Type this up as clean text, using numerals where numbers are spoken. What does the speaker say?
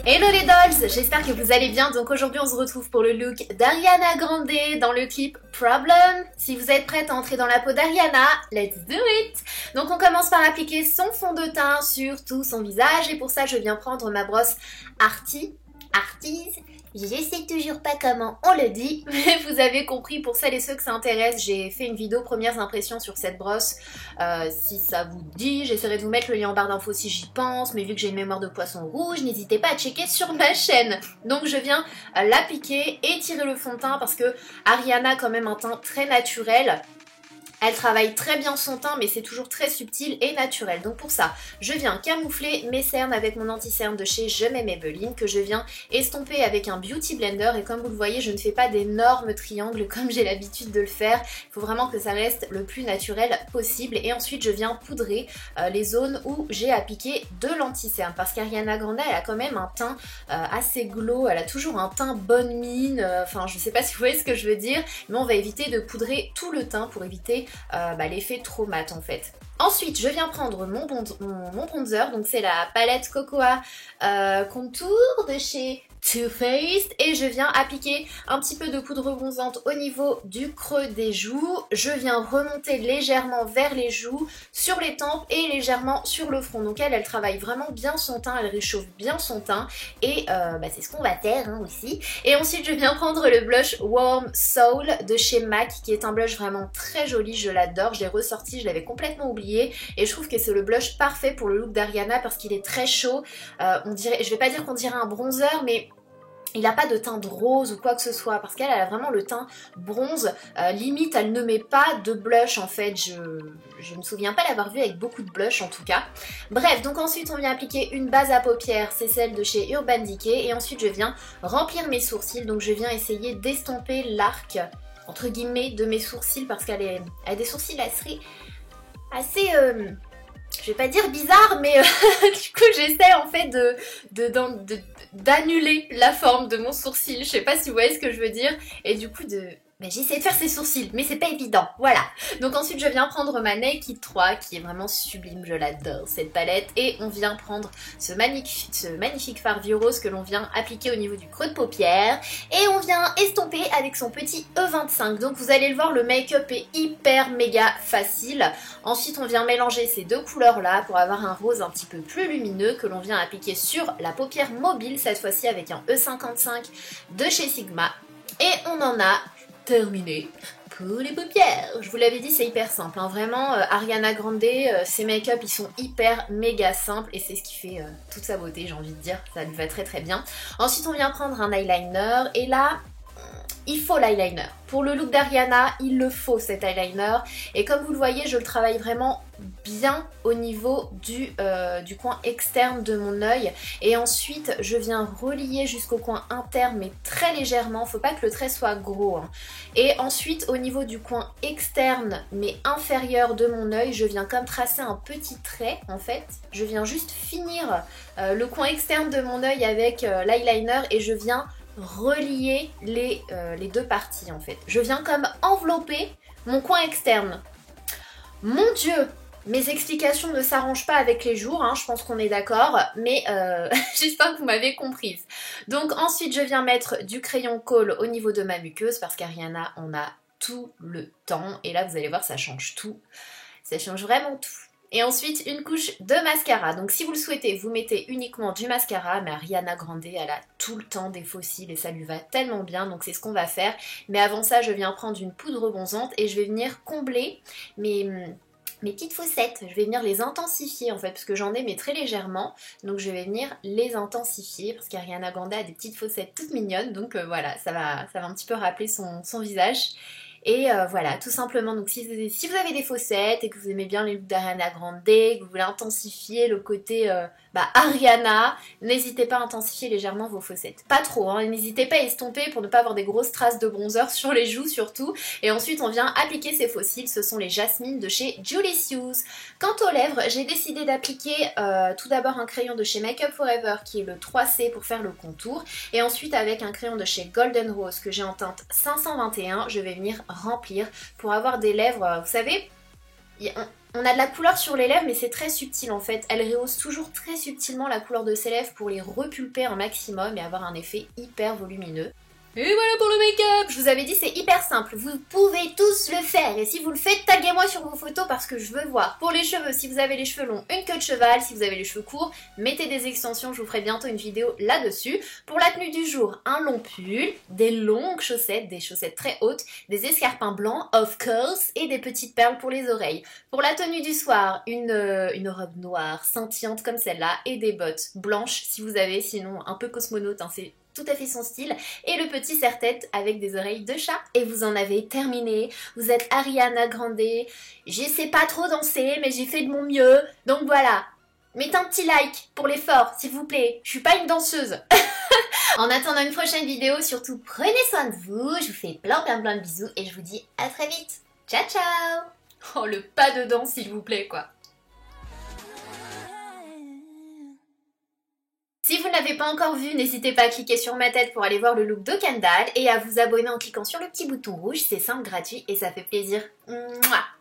Hello les dolls, j'espère que vous allez bien. Donc aujourd'hui on se retrouve pour le look d'Ariana Grande dans le clip Problem. Si vous êtes prête à entrer dans la peau d'Ariana, let's do it. Donc on commence par appliquer son fond de teint sur tout son visage et pour ça je viens prendre ma brosse Artise. Je sais toujours pas comment on le dit, mais vous avez compris, pour celles et ceux que ça intéresse, j'ai fait une vidéo premières impressions sur cette brosse. Si ça vous dit, j'essaierai de vous mettre le lien en barre d'infos si j'y pense, mais vu que j'ai une mémoire de poisson rouge, n'hésitez pas à checker sur ma chaîne. Donc je viens l'appliquer et tirer le fond de teint parce que Ariana a quand même un teint très naturel. Elle travaille très bien son teint mais c'est toujours très subtil et naturel. Donc pour ça, je viens camoufler mes cernes avec mon anti-cerne de chez Je m'aime Maybelline que je viens estomper avec un Beauty Blender. Et comme vous le voyez, je ne fais pas d'énormes triangles comme j'ai l'habitude de le faire. Il faut vraiment que ça reste le plus naturel possible. Et ensuite, je viens poudrer les zones où j'ai appliqué de l'anti-cerne. Parce qu'Ariana Grande, elle a quand même un teint assez glow. Elle a toujours un teint bonne mine. Enfin, je ne sais pas si vous voyez ce que je veux dire. Mais on va éviter de poudrer tout le teint pour éviter l'effet trop mat en fait. Ensuite, je viens prendre mon bronzer, donc c'est la palette Cocoa Contour de chez Too Faced et je viens appliquer un petit peu de poudre bronzante au niveau du creux des joues. Je viens remonter légèrement vers les joues, sur les tempes et légèrement sur le front. Donc elle travaille vraiment bien son teint, elle réchauffe bien son teint et c'est ce qu'on va faire aussi. Et ensuite je viens prendre le blush Warm Soul de chez MAC qui est un blush vraiment très joli, je l'adore, je l'ai ressorti, je l'avais complètement oublié et je trouve que c'est le blush parfait pour le look d'Ariana parce qu'il est très chaud. On dirait, je vais pas dire qu'on dirait un bronzer mais il n'a pas de teinte rose ou quoi que ce soit parce qu'elle a vraiment le teint bronze, limite elle ne met pas de blush en fait, je me souviens pas l'avoir vu avec beaucoup de blush en tout cas. Bref, donc ensuite on vient appliquer une base à paupières, c'est celle de chez Urban Decay et ensuite je viens remplir mes sourcils, donc je viens essayer d'estomper l'arc entre guillemets de mes sourcils parce qu'elle a des sourcils assez je vais pas dire bizarre, mais du coup j'essaie en fait d'annuler la forme de mon sourcil. Je sais pas si vous voyez ce que je veux dire. Et du coup j'essaie de faire ses sourcils, mais c'est pas évident, voilà. Donc ensuite je viens prendre ma Naked 3 qui est vraiment sublime, je l'adore cette palette. Et on vient prendre ce magnifique fard vieux rose que l'on vient appliquer au niveau du creux de paupière. Et on vient estomper avec son petit E25. Donc vous allez le voir, le make-up est hyper méga facile. Ensuite on vient mélanger ces deux couleurs là pour avoir un rose un petit peu plus lumineux que l'on vient appliquer sur la paupière mobile, cette fois-ci avec un E55 de chez Sigma. Et on en a terminé pour les paupières. Je vous l'avais dit, c'est hyper simple, vraiment. Ariana Grande, ses make-up ils sont hyper méga simples et c'est ce qui fait toute sa beauté, j'ai envie de dire, ça lui va très très bien. Ensuite on vient prendre un eyeliner et là il faut l'eyeliner. Pour le look d'Ariana, il le faut cet eyeliner. Et comme vous le voyez, je le travaille vraiment bien au niveau du coin externe de mon œil. Et ensuite, je viens relier jusqu'au coin interne, mais très légèrement. Faut pas que le trait soit gros. Et ensuite, au niveau du coin externe, mais inférieur de mon œil, je viens comme tracer un petit trait, en fait. Je viens juste finir le coin externe de mon œil avec l'eyeliner et je viens relier les deux parties en fait. Je viens comme envelopper mon coin externe. Mon Dieu, mes explications ne s'arrangent pas avec les jours, je pense qu'on est d'accord, mais j'espère que vous m'avez comprise. Donc ensuite je viens mettre du crayon colle au niveau de ma muqueuse parce qu'Ariana on a tout le temps et là vous allez voir ça change tout, ça change vraiment tout. Et ensuite une couche de mascara. Donc si vous le souhaitez, vous mettez uniquement du mascara. Mais Ariana Grande, elle a tout le temps des faux cils et ça lui va tellement bien. Donc c'est ce qu'on va faire. Mais avant ça, je viens prendre une poudre bronzante et je vais venir combler mes petites fossettes. Je vais venir les intensifier en fait, parce que j'en ai mais très légèrement. Donc je vais venir les intensifier parce qu'Ariana Grande a des petites fossettes toutes mignonnes. Donc voilà, ça va un petit peu rappeler son visage. Et voilà, tout simplement, donc si vous avez des fossettes et que vous aimez bien les looks d'Ariana Grande, que vous voulez intensifier le côté Ariana, n'hésitez pas à intensifier légèrement vos fossettes. Pas trop, n'hésitez pas à estomper pour ne pas avoir des grosses traces de bronzer sur les joues surtout. Et ensuite on vient appliquer ces faux cils, ce sont les Jasmine de chez Julicious. Quant aux lèvres, j'ai décidé d'appliquer tout d'abord un crayon de chez Make Up Forever qui est le 3C pour faire le contour. Et ensuite avec un crayon de chez Golden Rose que j'ai en teinte 521, je vais venir remplir pour avoir des lèvres, vous savez, On a de la couleur sur les lèvres, mais c'est très subtil en fait. Elle rehausse toujours très subtilement la couleur de ses lèvres pour les repulper un maximum et avoir un effet hyper volumineux. Et voilà pour le make-up. Je vous avais dit, c'est hyper simple. Vous pouvez tous le faire. Et si vous le faites, taguez-moi sur vos photos parce que je veux voir. Pour les cheveux, si vous avez les cheveux longs, une queue de cheval. Si vous avez les cheveux courts, mettez des extensions. Je vous ferai bientôt une vidéo là-dessus. Pour la tenue du jour, un long pull, des longues chaussettes, des chaussettes très hautes, des escarpins blancs, of course, et des petites perles pour les oreilles. Pour la tenue du soir, une robe noire, scintillante comme celle-là, et des bottes blanches si vous avez, sinon un peu cosmonaute, hein, c'est tout à fait son style, et le petit serre-tête avec des oreilles de chat. Et vous en avez terminé, vous êtes Ariana Grande, je sais pas trop danser, mais j'ai fait de mon mieux, donc voilà. Mettez un petit like pour l'effort, s'il vous plaît, je suis pas une danseuse. En attendant une prochaine vidéo, surtout prenez soin de vous, je vous fais plein de bisous, et je vous dis à très vite. Ciao ciao. Oh, le pas de danse s'il vous plaît quoi. Si vous ne l'avez pas encore vu, n'hésitez pas à cliquer sur ma tête pour aller voir le look de Kendall et à vous abonner en cliquant sur le petit bouton rouge, c'est simple, gratuit et ça fait plaisir. Mouah.